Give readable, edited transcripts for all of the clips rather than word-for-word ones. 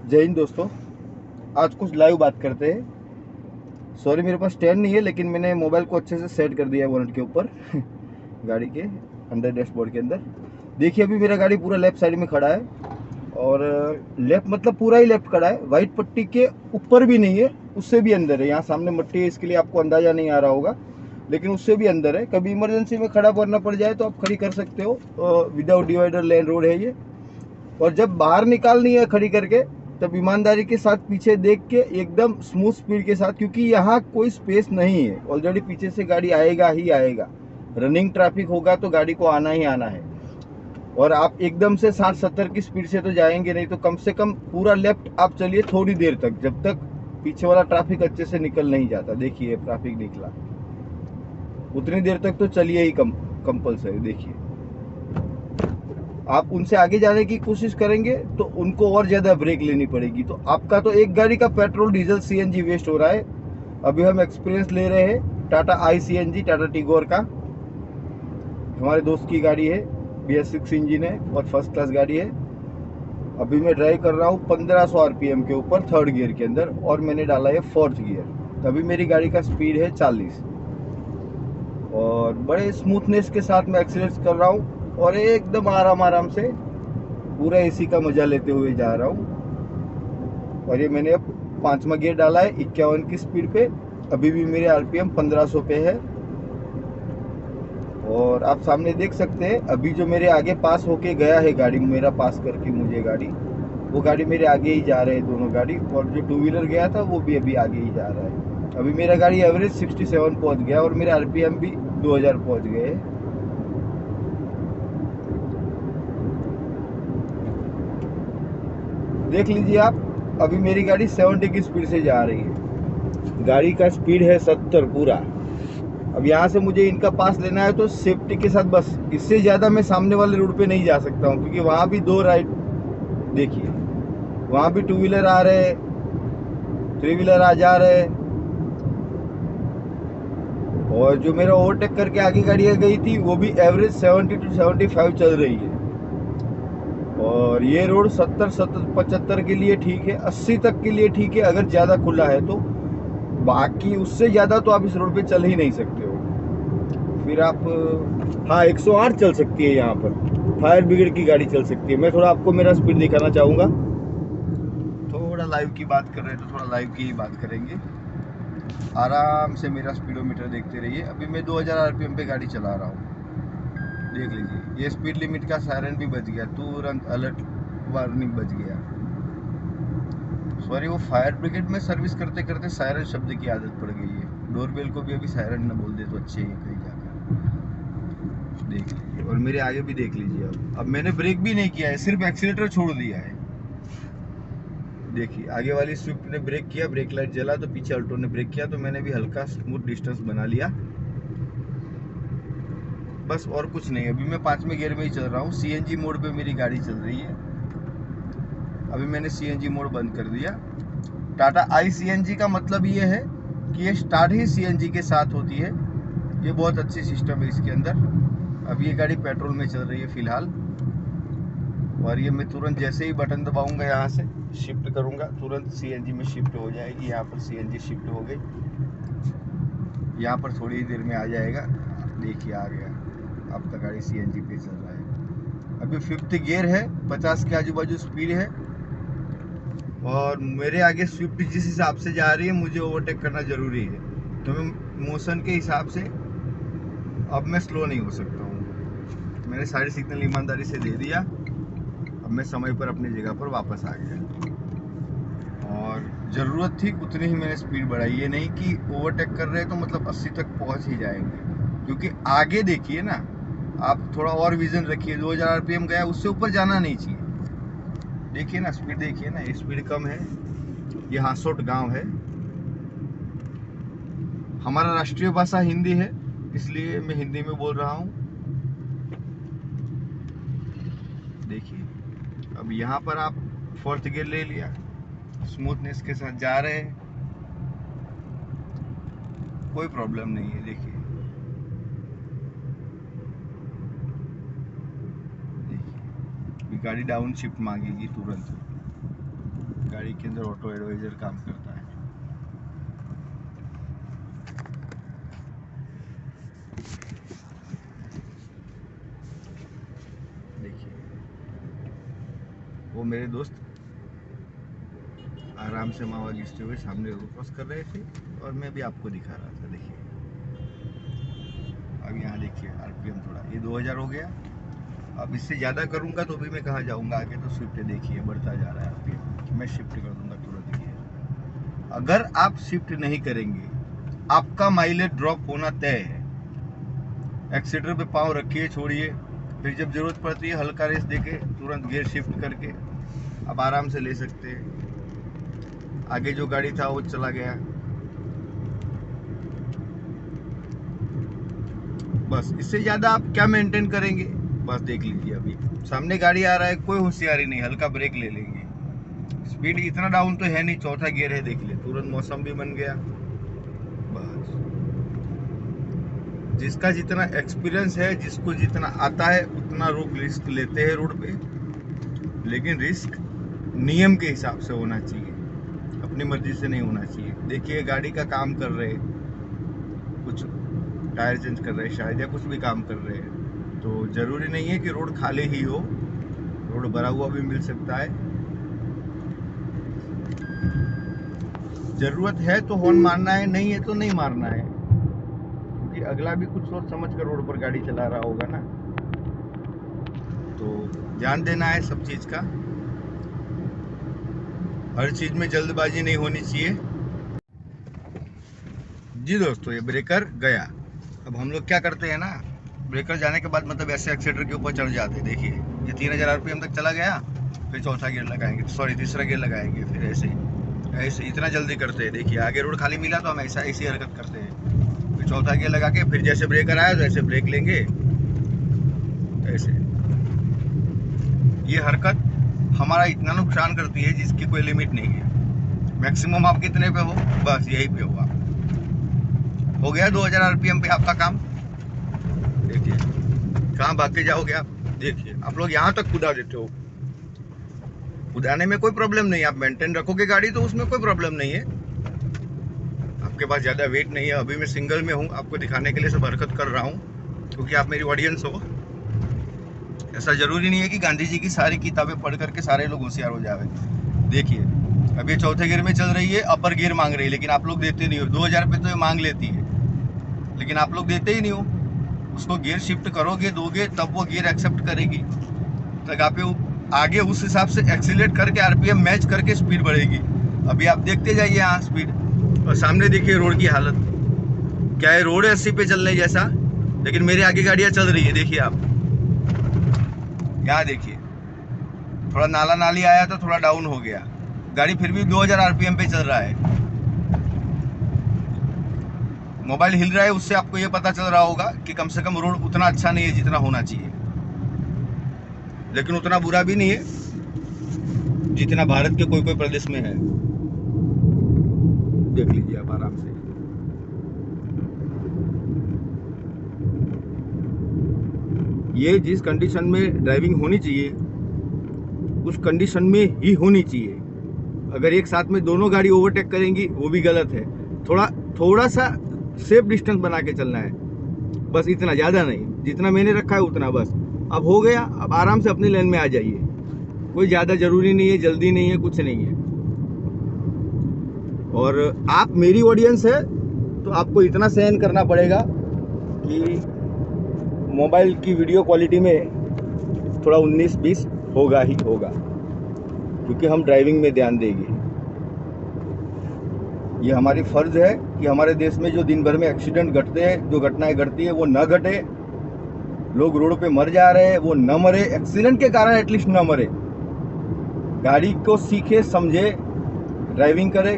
जय हिंद दोस्तों। आज कुछ लाइव बात करते हैं। सॉरी मेरे पास स्टैंड नहीं है, लेकिन मैंने मोबाइल को अच्छे से सेट कर दिया है बोनट के ऊपर गाड़ी के अंदर, डैशबोर्ड के अंदर। देखिए अभी मेरा गाड़ी पूरा लेफ्ट साइड में खड़ा है, और लेफ्ट मतलब पूरा ही लेफ्ट खड़ा है। वाइट पट्टी के ऊपर भी नहीं है, उससे भी अंदर है। यहाँ सामने मट्टी है, इसके लिए आपको अंदाज़ा नहीं आ रहा होगा, लेकिन उससे भी अंदर है। कभी इमरजेंसी में खड़ा करना पड़ जाए तो आप खड़ी कर सकते हो। विदाउट डिवाइडर लेन रोड है ये। और जब बाहर निकालनी है खड़ी करके, तब ईमानदारी के साथ पीछे देख के एकदम स्मूथ स्पीड के साथ, क्योंकि यहाँ कोई स्पेस नहीं है। ऑलरेडी पीछे से गाड़ी आएगा ही आएगा। रनिंग ट्रैफिक होगा तो गाड़ी को आना ही आना है। और आप एकदम से 60-70 की स्पीड से तो जाएंगे नहीं, तो कम से कम पूरा लेफ्ट आप चलिए थोड़ी देर तक, जब तक पीछे वाला ट्रैफिक अच्छे से निकल नहीं जाता। देखिए ट्रैफिक निकला, उतनी देर तक तो चलिए ही कंपल्सरी। देखिए आप उनसे आगे जाने की कोशिश करेंगे तो उनको और ज़्यादा ब्रेक लेनी पड़ेगी। तो आपका तो एक गाड़ी का पेट्रोल, डीजल, सीएनजी वेस्ट हो रहा है। अभी हम एक्सपीरियंस ले रहे हैं टाटा आई सीएनजी, टाटा टिगोर का। हमारे दोस्त की गाड़ी है, BS6 इंजन है और फर्स्ट क्लास गाड़ी है। अभी मैं ड्राइव कर रहा हूँ 1500 आरपीएम के ऊपर, थर्ड गियर के अंदर, और मैंने डाला है फोर्थ गियर। तभी मेरी गाड़ी का स्पीड है 40, और बड़े स्मूथनेस के साथ मैं एक्सीलरेट कर रहा हूँ, और एकदम आराम से पूरा एसी का मजा लेते हुए जा रहा हूँ। और ये मैंने अब 5वां गियर डाला है 51 की स्पीड पे। अभी भी मेरे आरपीएम 1500 पे है। और आप सामने देख सकते हैं, अभी जो मेरे आगे पास होके गया है गाड़ी, मेरा पास करके मुझे गाड़ी, वो गाड़ी मेरे आगे ही जा रहे हैं दोनों गाड़ी। और जो 2 व्हीलर गया था वो भी अभी आगे ही जा रहा है। अभी मेरा गाड़ी एवरेज 67 पहुंच गया, और मेरे आरपीएम भी 2000 पहुंच गए। देख लीजिए आप, अभी मेरी गाड़ी 70 की स्पीड से जा रही है। गाड़ी का स्पीड है 70 पूरा। अब यहाँ से मुझे इनका पास लेना है तो सेफ्टी के साथ, बस इससे ज़्यादा मैं सामने वाले रोड पे नहीं जा सकता हूँ, क्योंकि वहाँ भी दो राइड, देखिए वहाँ भी 2 व्हीलर आ रहे हैं, 3 व्हीलर आ जा रहे हैं। और जो मेरा ओवरटेक करके आगे गाड़ियाँ गई थी वो भी एवरेज 70 to 75 चल रही है। और ये रोड 70-75 के लिए ठीक है, 80 तक के लिए ठीक है अगर ज़्यादा खुला है तो। बाकी उससे ज़्यादा तो आप इस रोड पे चल ही नहीं सकते हो। फिर आप, हाँ 108 चल सकती है यहाँ पर, फायर ब्रिगेड की गाड़ी चल सकती है। मैं थोड़ा आपको मेरा स्पीड दिखाना चाहूँगा। थोड़ा लाइव की बात कर रहे हैं तो थोड़ा लाइव की ही बात करेंगे। आराम से मेरा स्पीडोमीटर देखते रहिए। अभी मैं 2000 आरपीएम पे गाड़ी चला रहा हूँ। देख लीजिए, ये स्पीड लिमिट का सायरन भी बज गया, तुरंत अलर्ट वार्निंग बज गया। सॉरी, वो फायर ब्रिगेड में सर्विस करते करते सायरन शब्द की आदत पड़ गई है। डोरबेल को भी अभी सायरन न बोल दे तो अच्छे ही कहीं जाकर। देख लीजिए, और मेरे आगे भी देख लीजिए। अब मैंने ब्रेक भी नहीं किया है, सिर्फ एक्सीलेटर छोड़ दिया है। देखिए आगे वाली स्विफ्ट ने ब्रेक किया, ब्रेक लाइट जला, तो पीछे अल्टो ने ब्रेक किया, तो मैंने भी हल्का स्मूथ डिस्टेंस बना लिया, बस और कुछ नहीं। अभी मैं 5वें गियर में ही चल रहा हूँ। सीएनजी मोड पे मेरी गाड़ी चल रही है। अभी मैंने सीएनजी मोड बंद कर दिया। टाटा आई सीएनजी का मतलब ये है कि ये स्टार्ट ही सीएनजी के साथ होती है। ये बहुत अच्छी सिस्टम है इसके अंदर। अब ये गाड़ी पेट्रोल में चल रही है फिलहाल। और ये मैं तुरंत जैसे ही बटन दबाऊंगा, यहाँ से शिफ्ट करूंगा, तुरंत सीएनजी में शिफ्ट हो जाएगी। यहाँ पर सीएनजी शिफ्ट हो गई, यहाँ पर थोड़ी ही देर में आ जाएगा। देखिए आ गया, आपका गाड़ी सीएनजी पे चल रहा है। अभी 5th गियर है, 50 के आजू बाजू स्पीड है। और मेरे आगे स्विफ्ट जिस हिसाब से जा रही है, मुझे ओवरटेक करना जरूरी है। तो मैं मोशन के हिसाब से अब मैं स्लो नहीं हो सकता हूँ। मैंने साइड सिग्नल ईमानदारी से दे दिया। अब मैं समय पर अपनी जगह पर वापस आ गया। और ज़रूरत थी उतनी ही मैंने स्पीड बढ़ाई। ये नहीं कि ओवरटेक कर रहे हैं तो मतलब 80 तक पहुँच ही जाएंगे, क्योंकि आगे देखिए ना, आप थोड़ा और विजन रखिए। 2000 आरपीएम गया, उससे ऊपर जाना नहीं चाहिए। देखिए ना स्पीड, देखिए ना, स्पीड कम है। ये हासोट गांव है। हमारा राष्ट्रीय भाषा हिंदी है, इसलिए मैं हिंदी में बोल रहा हूँ। देखिए अब यहाँ पर आप 4th गियर ले लिया, स्मूथनेस के साथ जा रहे हैं, कोई प्रॉब्लम नहीं है। देखिए गाड़ी डाउन शिफ्ट मांगेगी तुरंत। गाड़ी गाड़ी के अंदर ऑटो एडवाइजर काम करता है। देखिए वो मेरे दोस्त आराम से मावा घिसते हुए सामने रोड क्रॉस कर रहे थे और मैं भी आपको दिखा रहा था। देखिए अब यहाँ देखिए आरपीएम थोड़ा, ये 2000 हो गया। अब इससे ज़्यादा करूँगा तो भी मैं कहाँ जाऊँगा, आगे तो स्विफ्ट देखिए बढ़ता जा रहा है आरपीएम। मैं शिफ्ट कर दूँगा तुरंत। देखिए अगर आप शिफ्ट नहीं करेंगे आपका माइलेज ड्रॉप होना तय है। एक्सीटर पे पाँव रखिए, छोड़िए, फिर जब जरूरत पड़ती है हल्का रेस देके तुरंत गियर शिफ्ट करके अब आराम से ले सकते हैं। आगे जो गाड़ी था वो चला गया। बस इससे ज्यादा आप क्या मेंटेन करेंगे। बस देख लीजिए अभी सामने गाड़ी आ रहा है, कोई होशियारी नहीं, हल्का ब्रेक ले लेंगे। स्पीड इतना डाउन तो है नहीं, चौथा गियर है, देख लिए तुरंत मौसम भी बन गया। बस जिसका जितना एक्सपीरियंस है, जिसको जितना आता है उतना रिस्क लेते हैं रोड पे, लेकिन रिस्क नियम के हिसाब से होना चाहिए, अपनी मर्जी से नहीं होना चाहिए। देखिए गाड़ी का काम कर रहे, कुछ टायर चेंज कर रहे शायद या कुछ भी काम कर रहे हैं, तो जरूरी नहीं है कि रोड खाली ही हो, रोड भरा हुआ भी मिल सकता है। जरूरत है तो हॉर्न मारना है, नहीं है तो नहीं मारना है, क्योंकि अगला भी कुछ सोच समझ कर रोड पर गाड़ी चला रहा होगा ना। तो ध्यान देना है सब चीज का, हर चीज में जल्दबाजी नहीं होनी चाहिए। जी दोस्तों ये ब्रेकर गया। अब हम लोग क्या करते हैं ना, ब्रेकर जाने के बाद मतलब ऐसे एक्सीटर के ऊपर चढ़ जाते हैं। देखिए ये 3000 आरपीएम तक चला गया, फिर चौथा गियर लगाएंगे, सॉरी तीसरा गियर लगाएंगे, फिर ऐसे ऐसे इतना जल्दी करते हैं। देखिए आगे रोड खाली मिला तो हम ऐसी हरकत करते हैं, फिर चौथा गियर लगा के फिर जैसे ब्रेकर आया तो ऐसे ब्रेक लेंगे ऐसे। ये हरकत हमारा इतना नुकसान करती है जिसकी कोई लिमिट नहीं है। मैक्सिमम आप कितने पे हो, बस यही पे हो गया 2000 आरपीएम पे आपका काम। देखिए कहाँ भाग के जाओगे आप। देखिए आप लोग यहाँ तक कुदा देते हो, कुदाने में कोई प्रॉब्लम नहीं है, आप मेंटेन रखोगे गाड़ी तो उसमें कोई प्रॉब्लम नहीं है, आपके पास ज़्यादा वेट नहीं है। अभी मैं सिंगल में हूँ, आपको दिखाने के लिए सब हरकत कर रहा हूँ क्योंकि आप मेरी ऑडियंस हो। ऐसा जरूरी नहीं है कि गांधी जी की सारी किताबें पढ़ करके सारे लोग होशियार हो जावे। देखिए अब ये चौथे गियर में चल रही है, अपर गियर मांग रही है, लेकिन आप लोग देते नहीं हो। 2000 पे तो ये मांग लेती है, लेकिन आप लोग देते ही नहीं हो। उसको गियर शिफ्ट करोगे, दोगे, तब वो गियर एक्सेप्ट करेगी, तब आप आगे उस हिसाब से एक्सीलरेट करके आरपीएम मैच करके स्पीड बढ़ेगी। अभी आप देखते जाइए यहाँ स्पीड, और सामने देखिए रोड की हालत क्या है। रोड है 80 पे चलने जैसा, लेकिन मेरे आगे गाड़ियाँ चल रही है। देखिए आप यहाँ देखिए, थोड़ा नाला नाली आया तो थोड़ा डाउन हो गया, गाड़ी फिर भी 2000 आरपीएम पे चल रहा है। मोबाइल हिल रहा है, उससे आपको ये पता चल रहा होगा कि कम से कम रोड उतना अच्छा नहीं है जितना होना चाहिए, लेकिन उतना बुरा भी नहीं है जितना भारत के कोई कोई प्रदेश में है। देख लीजिए आप आराम से। ये जिस कंडीशन में ड्राइविंग होनी चाहिए उस कंडीशन में ही होनी चाहिए। अगर एक साथ में दोनों गाड़ी ओवरटेक करेंगी वो भी गलत है। थोड़ा सा सेफ डिस्टेंस बना के चलना है, बस इतना, ज़्यादा नहीं। जितना मैंने रखा है उतना बस। अब हो गया, अब आराम से अपनी लाइन में आ जाइए, कोई ज़्यादा ज़रूरी नहीं है, जल्दी नहीं है, कुछ नहीं है। और आप मेरी ऑडियंस है तो आपको इतना सहन करना पड़ेगा कि मोबाइल की वीडियो क्वालिटी में थोड़ा 19-20 होगा ही होगा, क्योंकि हम ड्राइविंग में ध्यान देंगे। ये हमारी फर्ज है कि हमारे देश में जो दिन भर में एक्सीडेंट घटते हैं, जो घटनाएं घटती है वो न घटे। लोग रोड पे मर जा रहे हैं, वो न मरे, एक्सीडेंट के कारण एटलीस्ट न मरे। गाड़ी को सीखे, समझे, ड्राइविंग करे।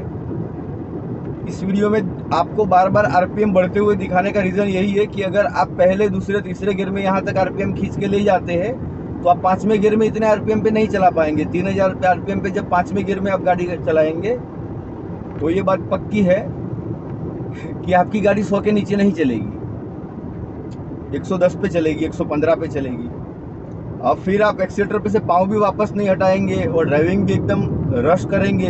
इस वीडियो में आपको बार बार आरपीएम बढ़ते हुए दिखाने का रीज़न यही है कि अगर आप पहले, दूसरे, तीसरे गियर में यहाँ तक आरपीएम खींच के ले जाते हैं तो आप 5वें गियर में इतने आरपीएम पे नहीं चला पाएंगे। 3000 आरपीएम पे जब 5वें गियर में आप गाड़ी चलाएंगे तो ये बात पक्की है कि आपकी गाड़ी 100 के नीचे नहीं चलेगी, 110 पे चलेगी, 115 पे चलेगी। अब फिर आप एक्सीलेटर पे से पाँव भी वापस नहीं हटाएंगे और ड्राइविंग भी एकदम रश करेंगे।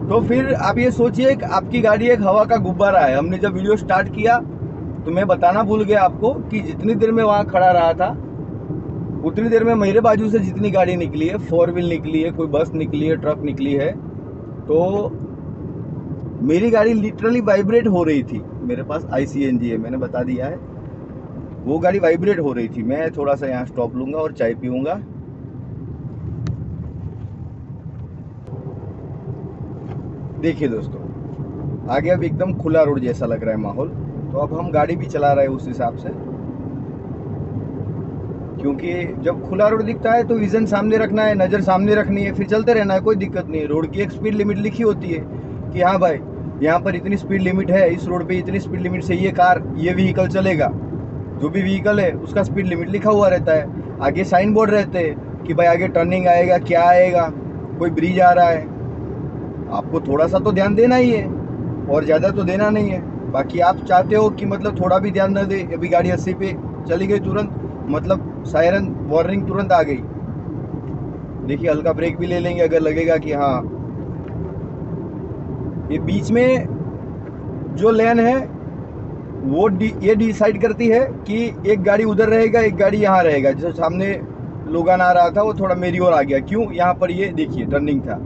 तो फिर आप ये सोचिए कि आपकी गाड़ी एक हवा का गुब्बारा है। हमने जब वीडियो स्टार्ट किया तो मैं बताना भूल गया आपको कि जितनी देर में वहाँ खड़ा रहा था उतनी देर में मेरे बाजू से जितनी गाड़ी निकली है, 4 व्हील निकली है, कोई बस निकली है, ट्रक निकली है, तो मेरी गाड़ी लिटरली वाइब्रेट हो रही थी। मेरे पास ICNG है, मैंने बता दिया है। वो गाड़ी वाइब्रेट हो रही थी। मैं थोड़ा सा यहाँ स्टॉप लूँगा और चाय पीऊँगा। देखिए दोस्तों, आगे अब एकदम खुला रोड जैसा लग रहा है माहौल। तो अब हम गाड़ी भी चला रहे हैं उस हिसाब से, क्योंकि जब खुला रोड दिखता है तो विजन सामने रखना है, नज़र सामने रखनी है, फिर चलते रहना है, कोई दिक्कत नहीं है। रोड की एक स्पीड लिमिट लिखी होती है कि हाँ भाई यहाँ पर इतनी स्पीड लिमिट है, इस रोड पे इतनी स्पीड लिमिट से ये व्हीकल चलेगा। जो भी व्हीकल है उसका स्पीड लिमिट लिखा हुआ रहता है। आगे साइन बोर्ड रहते हैं कि भाई आगे टर्निंग आएगा, क्या आएगा, कोई ब्रिज आ रहा है। आपको थोड़ा सा तो ध्यान देना ही है और ज़्यादा तो देना नहीं है। बाकी आप चाहते हो कि मतलब थोड़ा भी ध्यान न दे। अभी गाड़ी 80 पे चली गई तुरंत, मतलब सायरन वार्निंग तुरंत आ गई। देखिए हल्का ब्रेक भी ले लेंगे अगर लगेगा कि हाँ। ये बीच में जो लेन है वो ये डिसाइड करती है कि एक गाड़ी उधर रहेगा, एक गाड़ी यहाँ रहेगा। जैसे सामने लोगान आ रहा था वो थोड़ा मेरी ओर आ गया, क्यों? यहाँ पर ये देखिए टर्निंग था।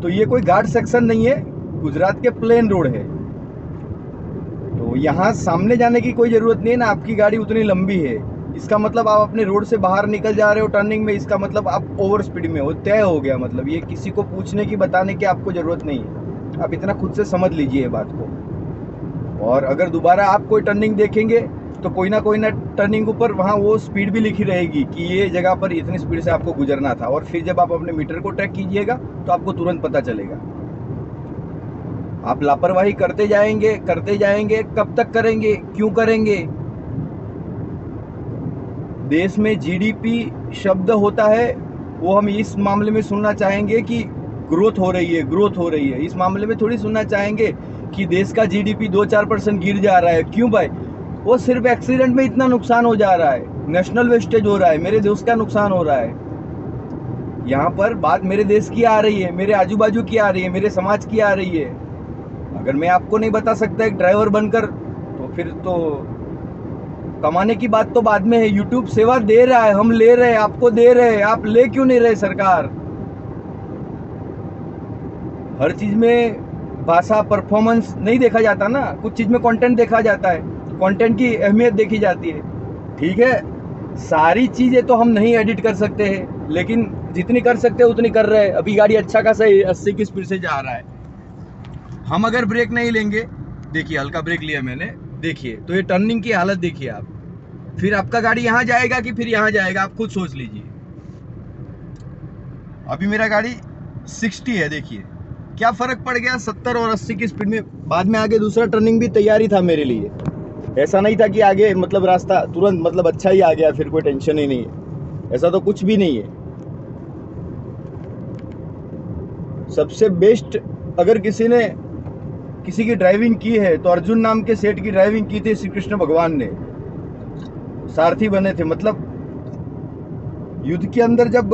तो ये कोई घाट सेक्शन नहीं है, गुजरात के प्लेन रोड है। तो यहाँ सामने जाने की कोई ज़रूरत नहीं है ना। आपकी गाड़ी उतनी लंबी है, इसका मतलब आप अपने रोड से बाहर निकल जा रहे हो टर्निंग में, इसका मतलब आप ओवर स्पीड में हो, तय हो गया। मतलब ये किसी को पूछने की, बताने की आपको ज़रूरत नहीं है। आप इतना खुद से समझ लीजिए बात को। और अगर दोबारा आप कोई टर्निंग देखेंगे तो कोई ना टर्निंग ऊपर वहाँ वो स्पीड भी लिखी रहेगी कि ये जगह पर इतनी स्पीड से आपको गुजरना था। और फिर जब आप अपने मीटर को ट्रैक कीजिएगा तो आपको तुरंत पता चलेगा। आप लापरवाही करते जाएंगे, कब तक करेंगे, क्यों करेंगे? देश में GDP शब्द होता है, वो हम इस मामले में सुनना चाहेंगे कि ग्रोथ हो रही है। इस मामले में थोड़ी सुनना चाहेंगे कि देश का GDP 2-4% गिर जा रहा है। क्यों भाई? वो सिर्फ एक्सीडेंट में इतना नुकसान हो जा रहा है, नेशनल वेस्टेज हो रहा है, मेरे देश का नुकसान हो रहा है। यहाँ पर बात मेरे देश की आ रही है, मेरे आजू बाजू की आ रही है, मेरे समाज की आ रही है। अगर मैं आपको नहीं बता सकता एक ड्राइवर बनकर, तो फिर तो कमाने की बात तो बाद में है। यूट्यूब सेवा दे रहा है, हम ले रहे हैं, आपको दे रहे हैं, आप ले क्यों नहीं रहे? सरकार हर चीज में भाषा, परफॉर्मेंस नहीं देखा जाता ना, कुछ चीज में कंटेंट देखा जाता है, कंटेंट की अहमियत देखी जाती है। ठीक है, सारी चीजें तो हम नहीं एडिट कर सकते हैं, लेकिन जितनी कर सकते हैं उतनी कर रहे हैं। अभी गाड़ी अच्छा खासा 80 की स्पीड से जा रहा है। हम अगर ब्रेक नहीं लेंगे, देखिए हल्का ब्रेक लिया मैंने, देखिए तो ये टर्निंग की हालत देखिए आप। फिर आपका गाड़ी यहाँ जाएगा कि फिर यहाँ जाएगा, आप खुद सोच लीजिए। अभी मेरा गाड़ी 60 है, देखिए क्या फर्क पड़ गया 70 और 80 की स्पीड में। बाद में आगे दूसरा टर्निंग भी तैयारी था मेरे लिए, ऐसा नहीं था कि आगे मतलब रास्ता तुरंत मतलब अच्छा ही आ गया, फिर कोई टेंशन ही नहीं है। ऐसा तो कुछ भी नहीं है। सबसे बेस्ट अगर किसी ने किसी की ड्राइविंग की है तो अर्जुन नाम के सेठ की ड्राइविंग की थी श्री कृष्ण भगवान ने, सारथी बने थे। मतलब युद्ध के अंदर जब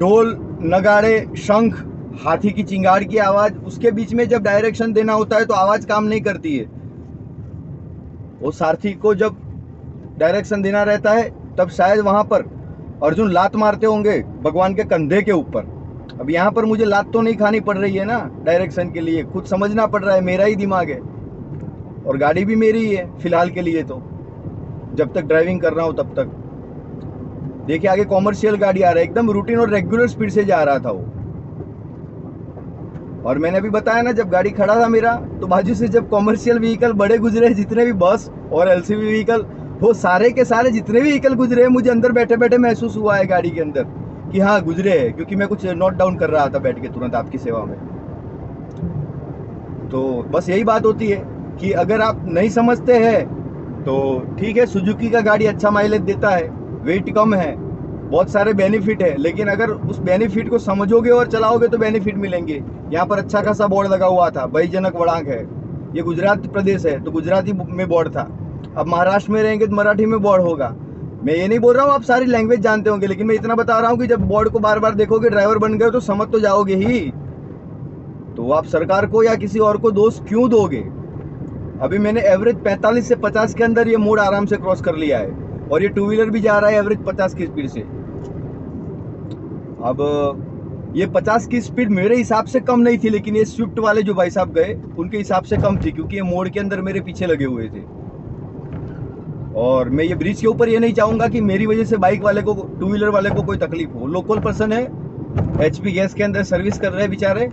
ढोल, नगाड़े, शंख, हाथी की चिंगार की आवाज, उसके बीच में जब डायरेक्शन देना होता है तो आवाज काम नहीं करती है। वो सारथी को जब डायरेक्शन देना रहता है तब शायद वहां पर अर्जुन लात मारते होंगे भगवान के कंधे के ऊपर। अब यहाँ पर मुझे लात तो नहीं खानी पड़ रही है ना डायरेक्शन के लिए, खुद समझना पड़ रहा है, मेरा ही दिमाग है और गाड़ी भी मेरी ही है फिलहाल के लिए, तो जब तक ड्राइविंग कर रहा हूँ तब तक। देखिए आगे कॉमर्शियल गाड़ी आ रहा है, एकदम रूटीन और रेगुलर स्पीड से जा रहा था वो। और मैंने अभी बताया ना, जब गाड़ी खड़ा था मेरा तो बाजू से जब कॉमर्शियल व्हीकल बड़े गुजरे, जितने भी बस और LCV व्हीकल, वो सारे के सारे जितने भी व्हीकल गुजरे, मुझे अंदर बैठे बैठे महसूस हुआ है गाड़ी के अंदर कि हाँ गुजरे हैं, क्योंकि मैं कुछ नोट डाउन कर रहा था बैठ के तुरंत आपकी सेवा में। तो बस यही बात होती है कि अगर आप नहीं समझते हैं तो ठीक है, सुजुकी का गाड़ी अच्छा माइलेज देता है, वेट कम है, बहुत सारे बेनिफिट है, लेकिन अगर उस बेनिफिट को समझोगे और चलाओगे तो बेनिफिट मिलेंगे। यहाँ पर अच्छा खासा बोर्ड लगा हुआ था, भयजनक वळांक है। ये गुजरात प्रदेश है तो गुजराती में बोर्ड था। अब महाराष्ट्र में रहेंगे तो मराठी में बोर्ड होगा। मैं ये नहीं बोल रहा हूँ आप सारी लैंग्वेज जानते होंगे, लेकिन मैं इतना बता रहा हूँ कि जब बोर्ड को बार बार देखोगे, ड्राइवर बन गए तो समझ तो जाओगे ही। तो आप सरकार को या किसी और को दोष क्यों दोगे? अभी मैंने एवरेज 45 से 50 के अंदर ये मोड़ आराम से क्रॉस कर लिया है, और ये टू व्हीलर भी जा रहा है एवरेज 50 की स्पीड से। अब ये 50 की स्पीड मेरे हिसाब से कम नहीं थी, लेकिन ये स्विफ्ट वाले जो भाई साहब गए उनके हिसाब से कम थी, क्योंकि ये मोड़ के अंदर मेरे पीछे लगे हुए थे। और मैं ये ब्रिज के ऊपर ये नहीं चाहूंगा कि मेरी वजह से बाइक वाले को, टू व्हीलर वाले को कोई तकलीफ हो। लोकल पर्सन है, HP गैस के अंदर सर्विस कर रहे हैं बेचारे,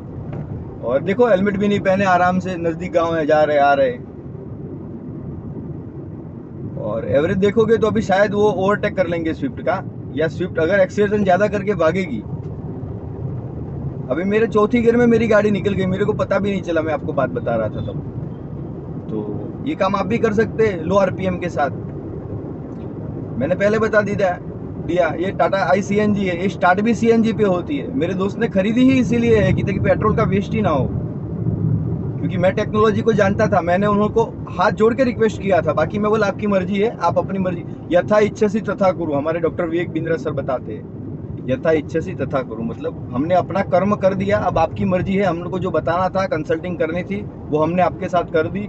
और देखो हेलमेट भी नहीं पहने, आराम से नजदीक गांव है, जा रहे आ रहे। और एवरेज देखोगे तो अभी शायद वो ओवरटेक कर लेंगे स्विफ्ट का, या स्विफ्ट अगर एक्सीलरेशन ज्यादा करके भागेगी। अभी मेरे चौथी गियर में मेरी गाड़ी निकल गई, मेरे को पता भी नहीं चला, मैं आपको बात बता रहा था तब। तो ये काम आप भी कर सकते हैं लो RPM के साथ। मैंने पहले बता दिया ये टाटा ICNG है, ये स्टार्ट भी CNG पे होती है। मेरे दोस्त ने खरीदी ही इसीलिए है कि ताकि पेट्रोल का वेस्ट ही ना हो, क्योंकि मैं टेक्नोलॉजी को जानता था। मैंने उनको हाथ जोड़ के रिक्वेस्ट किया था, बाकी मैं बोला आपकी मर्जी है, आप अपनी मर्जी, यथा इच्छसी तथा करो। हमारे डॉक्टर विवेक बिंद्रा सर बताते हैं, यथा इच्छसी तथा करो, मतलब हमने अपना कर्म कर दिया, अब आपकी मर्जी है। हम लोग को जो बताना था, कंसल्टिंग करनी थी, वो हमने आपके साथ कर दी।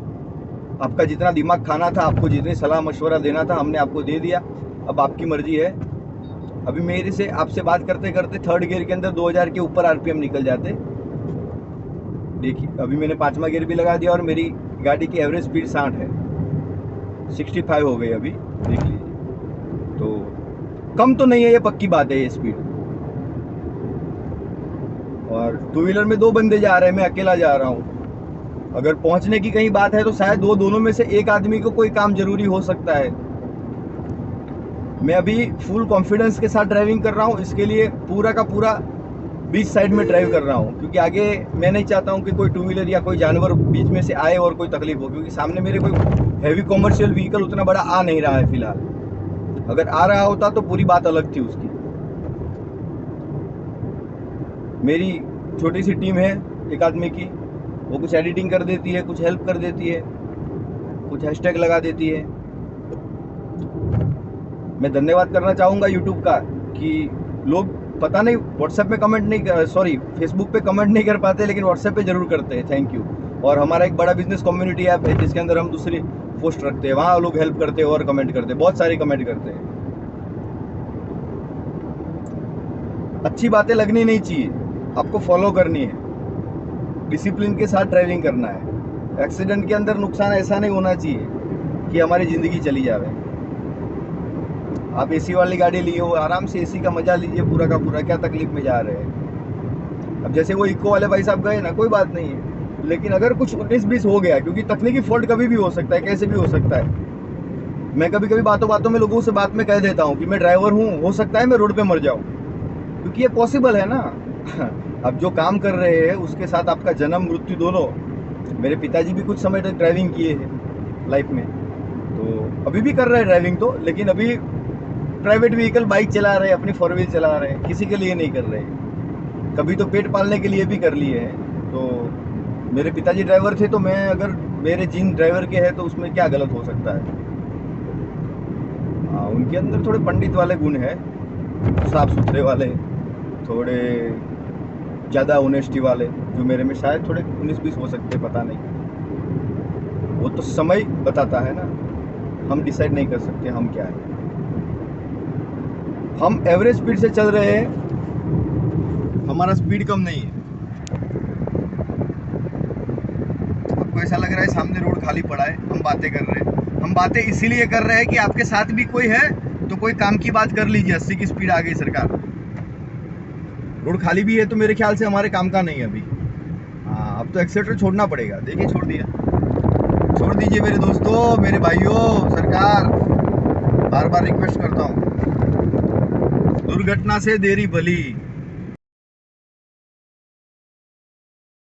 आपका जितना दिमाग खाना था, आपको जितनी सलाह मशवरा देना था, हमने आपको दे दिया। अब आपकी मर्जी है। अभी मेरे से आपसे बात करते करते थर्ड गियर के अंदर 2000 के ऊपर RPM निकल जाते। देखिए अभी मैंने 5वां गियर भी लगा दिया, और मेरी गाड़ी की एवरेज स्पीड 60 है, 65 हो गई अभी, देख लीजिए। तो कम तो नहीं है, ये पक्की बात है ये स्पीड। और टू व्हीलर में 2 बंदे जा रहे हैं, मैं अकेला जा रहा हूँ। अगर पहुंचने की कहीं बात है तो शायद दोनों में से एक आदमी को कोई काम जरूरी हो सकता है। मैं अभी फुल कॉन्फिडेंस के साथ ड्राइविंग कर रहा हूँ, इसके लिए पूरा का पूरा बीच साइड में ड्राइव कर रहा हूँ, क्योंकि आगे मैं नहीं चाहता हूँ कि कोई टू व्हीलर या कोई जानवर बीच में से आए और कोई तकलीफ हो, क्योंकि सामने मेरे कोई हैवी कॉमर्शियल व्हीकल उतना बड़ा आ नहीं रहा है फिलहाल। अगर आ रहा होता तो पूरी बात अलग थी उसकी। मेरी छोटी सी टीम है एक आदमी की, वो कुछ एडिटिंग कर देती है, कुछ हेल्प कर देती है, कुछ हैशटैग लगा देती है। मैं धन्यवाद करना चाहूँगा यूट्यूब का कि लोग पता नहीं व्हाट्सएप में कमेंट नहीं, सॉरी फेसबुक पे कमेंट नहीं कर पाते, लेकिन व्हाट्सएप पे जरूर करते हैं, थैंक यू। और हमारा एक बड़ा बिजनेस कम्युनिटी ऐप है जिसके अंदर हम दूसरी पोस्ट रखते हैं, वहाँ लोग हेल्प करते हैं और कमेंट करते हैं, बहुत सारे कमेंट करते हैं। अच्छी बातें लगनी नहीं चाहिए, आपको फॉलो करनी है, डिसिप्लिन के साथ ड्राइविंग करना है। एक्सीडेंट के अंदर नुकसान ऐसा नहीं होना चाहिए कि हमारी ज़िंदगी चली जाए। आप AC वाली गाड़ी लिए हो, आराम से AC का मजा लीजिए पूरा का पूरा, क्या तकलीफ में जा रहे हैं। अब जैसे वो इको वाले भाई साहब गए ना, कोई बात नहीं है, लेकिन अगर कुछ 19-20 हो गया, क्योंकि तकनीकी फॉल्ट कभी भी हो सकता है, कैसे भी हो सकता है। मैं कभी कभी बातों बातों में लोगों से बात में कह देता हूँ कि मैं ड्राइवर हूँ, हो सकता है मैं रोड पे मर जाऊँ, क्योंकि ये पॉसिबल है ना। अब जो काम कर रहे हैं उसके साथ आपका जन्म मृत्यु दोनों। मेरे पिताजी भी कुछ समय तक ड्राइविंग किए हैं लाइफ में, तो अभी भी कर रहे हैं ड्राइविंग तो, लेकिन अभी प्राइवेट व्हीकल बाइक चला रहे हैं, अपनी 4 व्हील चला रहे हैं, किसी के लिए नहीं कर रहे। कभी तो पेट पालने के लिए भी कर लिए हैं। तो मेरे पिताजी ड्राइवर थे, तो मैं अगर मेरे जीन ड्राइवर के हैं तो उसमें क्या गलत हो सकता है। हाँ, उनके अंदर थोड़े पंडित वाले गुण हैं, साफ सुथरे वाले, थोड़े ज़्यादा ऑनेस्टी वाले, जो मेरे में शायद थोड़े 19-20 हो सकते, पता नहीं। वो तो समय बताता है ना, हम डिसाइड नहीं कर सकते हम क्या है। हम एवरेज स्पीड से चल रहे हैं, हमारा स्पीड कम नहीं है। आपको ऐसा लग रहा है सामने रोड खाली पड़ा है, हम बातें कर रहे हैं। हम बातें इसीलिए कर रहे हैं कि आपके साथ भी कोई है तो कोई काम की बात कर लीजिए। 80 की स्पीड आ गई सरकार, रोड खाली भी है, तो मेरे ख्याल से हमारे काम का नहीं है अभी। हाँ, अब तो एक्सीलेटर छोड़ना पड़ेगा। देखिए छोड़ दिया, छोड़ दीजिए मेरे दोस्तों, मेरे भाइयों। सरकार बार बार रिक्वेस्ट करता हूँ, दुर्घटना से देरी भली।